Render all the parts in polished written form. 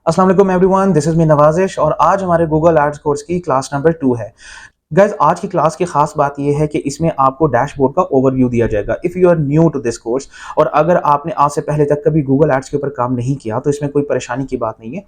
अस्सलाम वालेकुम everyone, this is me नवाज़िश और आज हमारे गूगल एड्स कोर्स की क्लास नंबर 2 है। गाइस आज की क्लास की खास बात यह है कि इसमें आपको डैशबोर्ड का ओवरव्यू दिया जाएगा। If you are new to this course और अगर आपने आज से पहले तक कभी गूगल एड्स के ऊपर काम नहीं किया तो इसमें कोई परेशानी की बात नहीं है।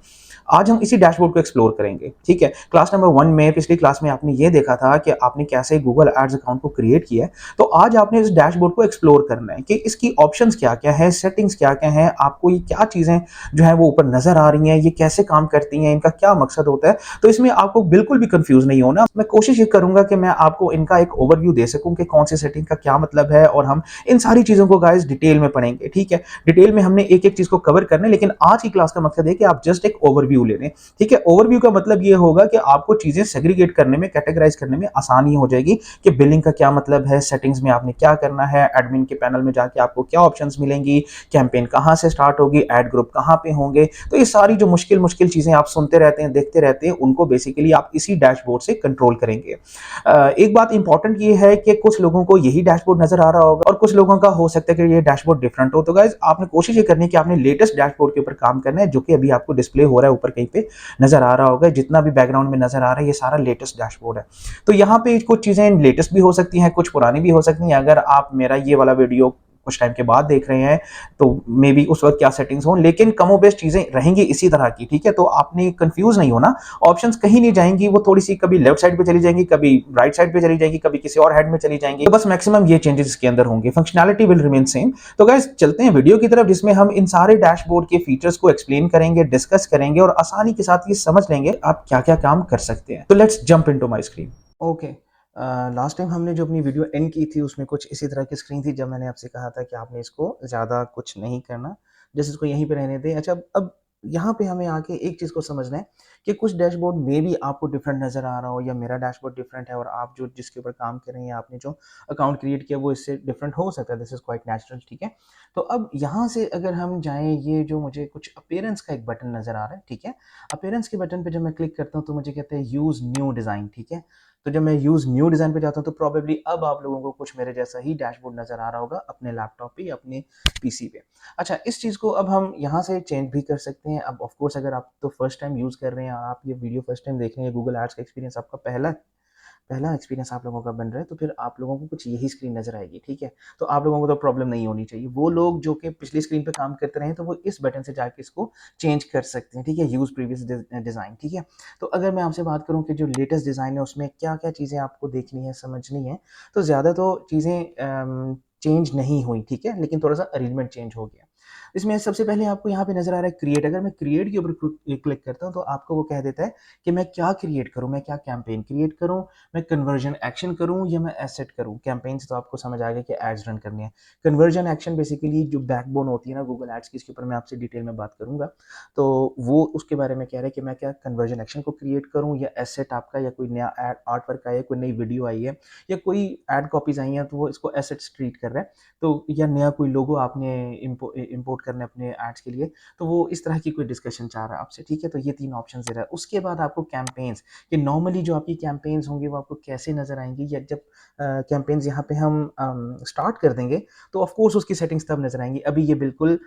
आज हम इसी डैशबोर्ड को एक्सप्लोर करेंगे, ठीक है। क्लास नंबर 1 में पिछली क्लास में आपने ये देखा था कि आपने कैसे गूगल एड्स अकाउंट को क्रिएट किया है। तो आज आपने इस डैशबोर्ड को एक्सप्लोर करना है कि इसकी ऑप्शंस क्या क्या है, सेटिंग्स क्या क्या है, आपको ये क्या चीज़ें जो है वो ऊपर नजर आ रही हैं, ये कैसे काम करती हैं, इनका क्या मकसद होता है। तो इसमें आपको बिल्कुल भी कंफ्यूज नहीं होना। मैं कोशिश ये करूंगा कि मैं आपको इनका एक ओवरव्यू दे सकूं कि कौन सी सेटिंग का क्या मतलब है और हम इन सारी चीजों को गाइस डिटेल में पढ़ेंगे, ठीक है। डिटेल में हमने एक एक चीज को कवर करना है, लेकिन आज की क्लास का मकसद है कि आप जस्ट एक ओवरव्यू ले लें, ठीक है। ओवरव्यू का मतलब ये होगा कि आपको चीजें सेग्रीगेट करने में, कैटेगराइज करने में आसानी हो जाएगी कि बिलिंग का क्या मतलब है, सेटिंग्स में आपने क्या करना है, एडमिन के पैनल में जाके आपको क्या ऑप्शंस मिलेंगी, कैंपेन कहां से स्टार्ट होगी, एड ग्रुप कहां पे होंगे। तो ये सारी जो मुश्किल मुश्किल चीजें आप सुनते रहते हैं, देखते रहते हैं, उनको बेसिकली आप इसी डैशबोर्ड से कंट्रोल करेंगे। एक बात इंपॉर्टेंट ये है कि कुछ लोगों को यही डैशबोर्ड नजर आ रहा होगा और कुछ लोगों का हो सकता है कि ये डैशबोर्ड डिफरेंट हो। तो गाइज आपने कोशिश ये करनी है कि आपने लेटेस्ट डैशबोर्ड के ऊपर काम करना है, जो कि अभी आपको डिस्प्ले हो रहा है ऊपर कहीं पे नजर आ रहा होगा। जितना भी बैकग्राउंड में नजर आ रहा है ये सारा लेटेस्ट डैशबोर्ड है। तो यहाँ पे कुछ चीजें लेटेस्ट भी हो सकती हैं, कुछ पुरानी भी हो सकती हैं। अगर आप मेरा ये वाला वीडियो कुछ टाइम के बाद देख रहे हैं तो मे बी उस वक्त क्या सेटिंग्स हो, लेकिन कमो बेस्ट चीजें रहेंगी इसी तरह की, ठीक है। तो आपने कंफ्यूज नहीं होना, ऑप्शंस कहीं नहीं जाएंगी, वो थोड़ी सी कभी लेफ्ट साइड पे चली जाएंगी, कभी राइट साइड पे चली जाएंगी, कभी किसी और हेड में चली जाएंगी। तो बस मैक्सिमम ये चेंजेस इसके अंदर होंगे, फंक्शनैलिटी विल रिमेन सेम। तो गाइस चलते हैं वीडियो की तरफ, जिसमें हम इन सारे डैशबोर्ड के फीचर्स को एक्सप्लेन करेंगे, डिस्कस करेंगे और आसानी के साथ ये समझ लेंगे आप क्या क्या काम कर सकते हैं। तो let's jump into my screen. Okay, last time हमने जो अपनी वीडियो एंड की थी उसमें कुछ इसी तरह की स्क्रीन थी, जब मैंने आपसे कहा था कि आपने इसको ज़्यादा कुछ नहीं करना, जैसे इसको यहीं पे रहने दें। अच्छा, अब यहाँ पे हमें आके एक चीज़ को समझना है कि कुछ डैशबोर्ड में भी आपको डिफरेंट नज़र आ रहा हो, या मेरा डैशबोर्ड डिफरेंट है और आप जो जिसके ऊपर काम कर रहे हैं, या आपने जो अकाउंट क्रिएट किया वो इससे डिफरेंट हो सकता है। दिस इज़ क्वाइट नेचुरल, ठीक है। तो अब यहाँ से अगर हम जाएँ, ये जो मुझे कुछ अपीयरेंस का एक बटन नज़र आ रहा है, ठीक है। अपीयरेंस के बटन पे जब मैं क्लिक करता हूँ तो मुझे कहते हैं यूज़ न्यू डिज़ाइन, ठीक है। तो जब मैं यूज़ न्यू डिज़ाइन पे जाता हूँ तो प्रोबेबली अब आप लोगों को कुछ मेरे जैसा ही डैशबोर्ड नज़र आ रहा होगा अपने लैपटॉप पे या अपने पीसी पे। अच्छा, इस चीज़ को अब हम यहाँ से चेंज भी कर सकते हैं। अब ऑफ कोर्स अगर आप तो फर्स्ट टाइम यूज़ कर रहे हैं और आप ये वीडियो फर्स्ट टाइम देख रहे हैं, गूगल एड्स का एक्सपीरियंस आपका पहला पहला एक्सपीरियंस आप लोगों का बन रहा है, तो फिर आप लोगों को कुछ यही स्क्रीन नज़र आएगी, ठीक है। तो आप लोगों को तो प्रॉब्लम नहीं होनी चाहिए। वो लोग जो कि पिछली स्क्रीन पे काम करते रहे, तो वो इस बटन से जाके इसको चेंज कर सकते हैं, ठीक है। यूज़ प्रीवियस डिज़ाइन, ठीक है। तो अगर मैं आपसे बात करूँ कि जो लेटेस्ट डिज़ाइन है उसमें क्या-क्या चीज़ें आपको देखनी है, समझनी है, तो ज़्यादा तो चीज़ें चेंज नहीं हुई, ठीक है, लेकिन थोड़ा-सा अरेंजमेंट चेंज हो गया। इसमें सबसे पहले आपको यहाँ पे नज़र आ रहा है क्रिएट। अगर मैं क्रिएट के ऊपर क्लिक करता हूँ तो आपको वो कह देता है कि मैं क्या क्रिएट करूँ, मैं क्या कैंपेन क्रिएट करूँ, मैं कन्वर्जन एक्शन करूँ या मैं एसेट करूँ। कैंपेन से तो आपको समझ आ गया कि एड्स रन करने हैं। कन्वर्जन एक्शन बेसिकली जो बैकबोन होती है ना गूगल एड्स की, इसके ऊपर मैं आपसे डिटेल में बात करूँगा। तो वो उसके बारे में कह रहा है कि मैं क्या कन्वर्जन एक्शन को क्रिएट करूँ, या एसेट आपका, या कोई नया एड आर्ट वर्क आया है, कोई नई वीडियो आई है, या कोई एड कॉपीज आई हैं तो वो इसको एसेट्स ट्रीट कर रहा है। तो या नया कोई लोगो आपने इम्पोर्ट करना है अपने एड्स के लिए, तो वो इस तरह की कोई डिस्कशन चाह रहा है आपसे, ठीक है। तो ये 3 ऑप्शन दे रहा है। उसके बाद आपको कैंपेन्स, कि नॉर्मली जो आपकी कैंपेन्स होंगी वो आपको कैसे नज़र आएँगी, या जब कैंपेन्स यहाँ पे हम स्टार्ट कर देंगे तो ऑफ कोर्स उसकी सेटिंग्स तब नज़र आएँगी। अभी ये बिल्कुल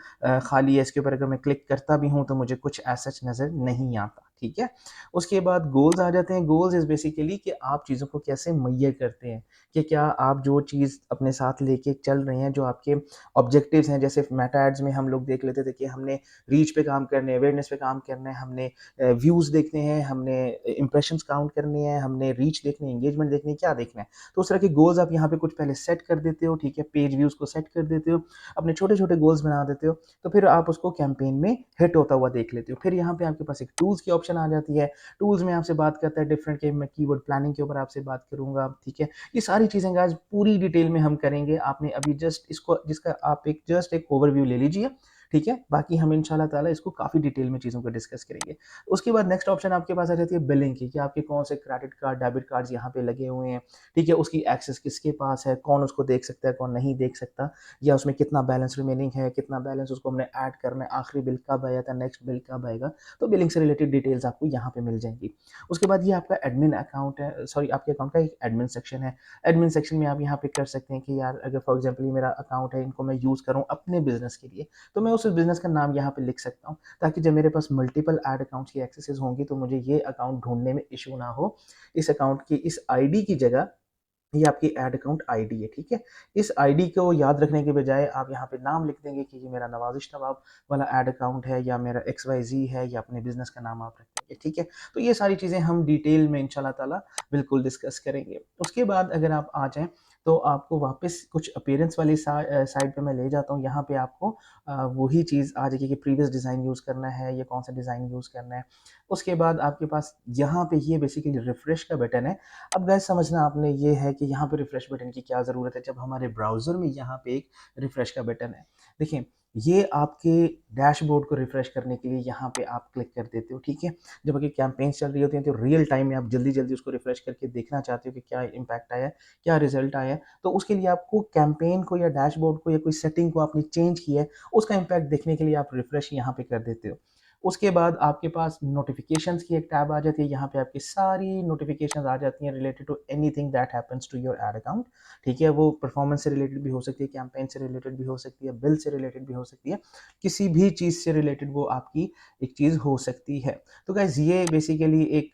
खाली है, इसके ऊपर अगर मैं क्लिक करता भी हूँ तो मुझे कुछ एज़ सच नज़र नहीं आता, ठीक है। उसके बाद गोल्स आ जाते हैं। गोल्स इज़ बेसिकली कि आप चीज़ों को कैसे मेज़र करते हैं, कि क्या आप जो चीज़ अपने साथ लेके चल रहे हैं, जो आपके ऑब्जेक्टिव्स हैं। जैसे मेटा एड्स में हम लोग देख लेते थे कि हमने रीच पे काम करने हैं, अवेयरनेस पे काम करना है, हमने व्यूज़ देखने हैं, हमने इंप्रेशंस काउंट करने हैं, हमने रीच देखनी है, एंगेजमेंट देखनी है, क्या देखना है। तो उस तरह के गोल्स आप यहाँ पे कुछ पहले सेट कर देते हो, ठीक है। पेज व्यूज़ को सेट कर देते हो, अपने छोटे-छोटे गोल्स बना देते हो, तो फिर आप उसको कैंपेन में हिट होता हुआ देख लेते हो। फिर यहाँ पे आपके पास एक टूल्स की ऑप्शन आ जाती है। टूल्स में आपसे बात करता है डिफरेंट के, मैं कीवर्ड प्लानिंग के ऊपर आपसे बात करूँगा, ठीक है। ये सारी चीज़ें गाइस पूरी डिटेल में हम करेंगे। आपने अभी जस्ट इसको, जिसका आप एक जस्ट एक ओवरव्यू ले लीजिए, ठीक है। बाकी हम इंशाल्लाह ताला इसको काफ़ी डिटेल में चीज़ों को डिस्कस करेंगे। उसके बाद नेक्स्ट ऑप्शन आपके पास आ जाती है बिलिंग की, कि आपके कौन से क्रेडिट कार्ड, डेबिट कार्ड्स यहाँ पे लगे हुए हैं, ठीक है। उसकी एक्सेस किसके पास है, कौन उसको देख सकता है, कौन नहीं देख सकता, या उसमें कितना बैलेंस रिमेनिंग है, कितना बैलेंस उसको हमने ऐड करना है, आखिरी बिल कब आया था, नेक्स्ट बिल कब आएगा। तो बिलिंग से रिलेटेड डिटेल्स आपको यहाँ पे मिल जाएंगी। उसके बाद ये आपका एडमिन अकाउंट है, सॉरी आपके अकाउंट का एक एडमिन सेक्शन है। एडमिन सेक्शन में आप यहाँ पे कर सकते हैं कि यार अगर फॉर एग्जांपल ये मेरा अकाउंट है, इनको मैं यूज़ करूँ अपने बिजनेस के लिए, तो मैं उस बिजनेस का नाम यहाँ पे लिख सकता हूँ, ताकि जब मेरे पास मल्टीपल ऐड अकाउंट्स की एक्सेसेस होंगी तो मुझे ये अकाउंट ढूंढने में इशू ना हो। इस अकाउंट की इस आईडी की जगह ये आपकी ऐड अकाउंट आईडी है, ठीक है। इस आईडी को याद रखने के बजाय आप यहाँ पे नाम लिख देंगे कि ये मेरा नवाजिश नवाब वाला ऐड अकाउंट है, या मेरा XYZ है, या अपने बिजनेस का नाम आप रख देंगे, ठीक है। तो ये सारी चीज़ें हम डिटेल में इंशाल्लाह ताला बिल्कुल डिस्कस करेंगे। उसके बाद अगर आप आ जाएं तो आपको वापस कुछ अपीयरेंस वाली साइड पे मैं ले जाता हूँ। यहाँ पे आपको वही चीज़ आ जाएगी कि प्रीवियस डिज़ाइन यूज़ करना है या कौन सा डिज़ाइन यूज़ करना है। उसके बाद आपके पास यहाँ पे ये बेसिकली रिफ्रेश का बटन है। अब गाइस समझना आपने ये है कि यहाँ पे रिफ्रेश बटन की क्या ज़रूरत है, जब हमारे ब्राउज़र में यहाँ पे एक रिफ्रेश का बटन है। देखिए, ये आपके डैशबोर्ड को रिफ्रेश करने के लिए यहाँ पे आप क्लिक कर देते हो, ठीक है। जब आपकी कैंपेन्स चल रही होती हैं तो रियल टाइम में आप जल्दी-जल्दी उसको रिफ्रेश करके देखना चाहते हो कि क्या इम्पैक्ट आया है, क्या रिज़ल्ट आया है। तो उसके लिए आपको कैंपेन को या डैशबोर्ड को या कोई सेटिंग को आपने चेंज किया है, उसका इम्पैक्ट देखने के लिए आप रिफ्रेश यहाँ पे कर देते हो। उसके बाद आपके पास नोटिफिकेशंस की एक टैब आ जाती है। यहाँ पे आपकी सारी नोटिफिकेशंस आ जाती हैं related to anything that happens to your ad account, ठीक है। वो परफॉर्मेंस से रिलेटेड भी हो सकती है, कैंपेन से रिलेटेड भी हो सकती है, बिल से रिलेटेड भी हो सकती है, किसी भी चीज़ से रिलेटेड वो आपकी एक चीज़ हो सकती है। तो गाइज ये बेसिकली एक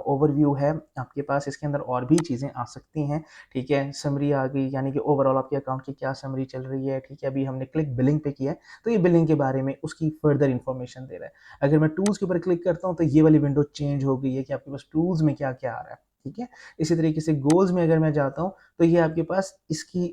ओवरव्यू है आपके पास। इसके अंदर और भी चीज़ें आ सकती हैं, ठीक है। समरी आ गई, यानी कि ओवरऑल आपके अकाउंट की क्या समरी चल रही है, ठीक है। अभी हमने क्लिक बिलिंग पे किया है तो ये बिलिंग के बारे में उसकी फर्दर इन्फॉर्मेशन दे रहा है। अगर मैं टूल्स के ऊपर क्लिक करता हूँ तो ये वाली विंडो चेंज हो गई है कि आपके पास टूल्स में क्या क्या आ रहा है, ठीक है। इसी तरीके से गोल्स में अगर मैं जाता हूँ तो ये आपके पास इसकी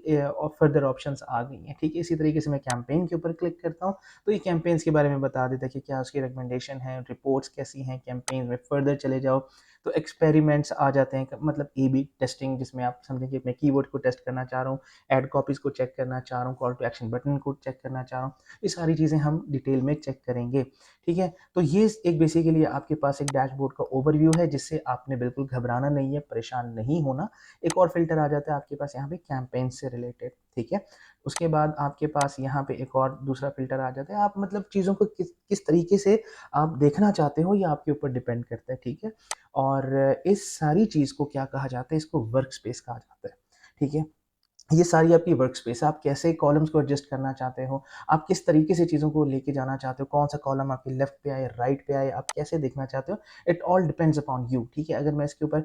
फर्दर ऑप्शंस आ गई हैं, ठीक है। इसी तरीके से मैं कैंपेन के ऊपर क्लिक करता हूँ तो ये कैंपेन्स के बारे में बता देता है कि क्या उसकी रिकमेंडेशन है, रिपोर्ट्स कैसी हैं, कैंपेन में फर्दर चले जाओ तो एक्सपेरिमेंट्स आ जाते हैं, मतलब A/B टेस्टिंग, जिसमें आप समझें कि मैं कीवर्ड को टेस्ट करना चाह रहा हूँ, एड कॉपीज को चेक करना चाह रहा हूँ, कॉल टू एक्शन बटन को चेक करना चाह रहा हूँ। ये सारी चीज़ें हम डिटेल में चेक करेंगे, ठीक है। तो ये एक बेसिकली आपके पास एक डैशबोर्ड का ओवरव्यू है, जिससे आपने बिल्कुल घबराना नहीं है, परेशान नहीं होना। एक और फिल्टर आ जाता है आपके पास यहाँ पे कैंपेन से रिलेटेड, ठीक है। उसके बाद आपके पास यहाँ पे एक और दूसरा फिल्टर आ जाता है। आप मतलब चीज़ों को किस किस तरीके से आप देखना चाहते हो, ये आपके ऊपर डिपेंड करता है, ठीक है। और इस सारी चीज़ को क्या कहा जाता है, इसको वर्क स्पेस कहा जाता है, ठीक है। ये सारी आपकी वर्क स्पेस है। आप कैसे कॉलम्स को एडजस्ट करना चाहते हो, आप किस तरीके से चीज़ों को लेके जाना चाहते हो, कौन सा कॉलम आपके लेफ्ट पे आए, राइट पे आए, आप कैसे देखना चाहते हो, it all depends upon you, ठीक है। अगर मैं इसके ऊपर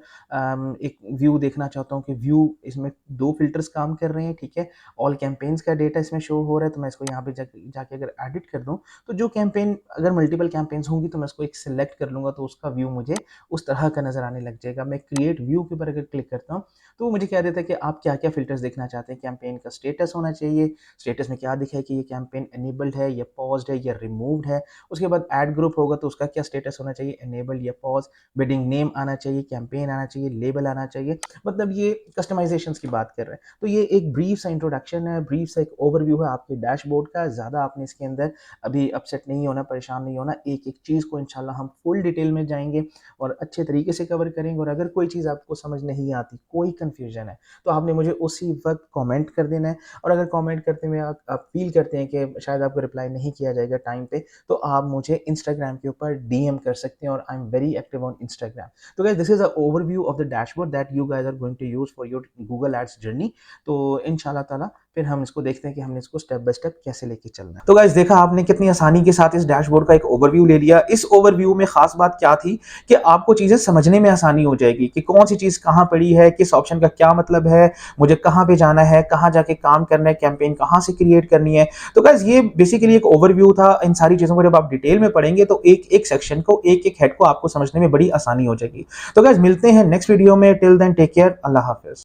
एक व्यू देखना चाहता हूँ कि व्यू इसमें 2 फ़िल्टर्स काम कर रहे हैं, ठीक है। ऑल कैंपेन्स का डेटा इसमें शो हो रहा है, तो मैं इसको यहाँ पे जाके अगर एडिट कर दूँ, तो जो कैंपेन अगर मल्टीपल कैंपेन्स होंगी तो मैं उसको एक सेलेक्ट कर लूँगा, तो उसका व्यू मुझे उस तरह का नज़र आने लग जाएगा। मैं क्रिएट व्यू के ऊपर अगर क्लिक करता हूँ तो वो मुझे कह देता है कि आप क्या-क्या फ़िल्टर्स देखना चाहते हैं। कैंपेन का स्टेटस होना चाहिए, स्टेटस में क्या दिखा है कि ये कैंपेन इनेबल्ड है या पॉज़्ड है या रिमूव्ड है। उसके बाद ऐड ग्रुप होगा तो उसका क्या स्टेटस होना चाहिए, इनेबल्ड या पॉज़, बिडिंग नेम आना चाहिए, कैंपेन आना चाहिए, लेबल आना चाहिए। मतलब ये कस्टमाइज़ेशंस की बात कर रहे हैं। तो ये एक ब्रीफ सा इंट्रोडक्शन है, ब्रीफ सा एक ओवरव्यू है आपके डैशबोर्ड का। ज़्यादा आपने इसके अंदर अभी अपसेट नहीं होना, परेशान नहीं होना। एक-एक चीज़ को इंशाल्लाह हम फुल डिटेल में जाएँगे और अच्छे तरीके से कवर करेंगे। और अगर कोई चीज़ आपको समझ नहीं आती, कोई कन्फ्यूजन है, तो आपने मुझे उसी वक्त कमेंट कर देना है। और अगर कमेंट करते हुए आप फील करते हैं कि शायद आपको रिप्लाई नहीं किया जाएगा टाइम पे, तो आप मुझे इंस्टाग्राम के ऊपर डीएम कर सकते हैं, और I am very active on Instagram. तो guys, this is a overview of the dashboard that you guys are going to use for your Google ads journey. तो इंशाल्लाह ताला फिर हम इसको देखते हैं कि हमने इसको स्टेप बाय स्टेप कैसे लेके चलना है। तो गाइस, देखा आपने कितनी आसानी के साथ इस डैशबोर्ड का एक ओवरव्यू ले लिया। इस ओवरव्यू में खास बात क्या थी कि आपको चीजें समझने में आसानी हो जाएगी कि कौन सी चीज कहाँ पड़ी है, किस ऑप्शन का क्या मतलब है, मुझे कहाँ पे जाना है, कहाँ जाके काम करना है, कैंपेन कहाँ से क्रिएट करनी है। तो गाइस, ये बेसिकली एक ओवरव्यू था। इन सारी चीजों को जब आप डिटेल में पढ़ेंगे तो एक एक सेक्शन को, एक एक हेड को आपको समझने में बड़ी आसानी हो जाएगी। तो गाइस, मिलते हैं नेक्स्ट वीडियो में। टिल देन टेक केयर, अल्लाह हाफिज।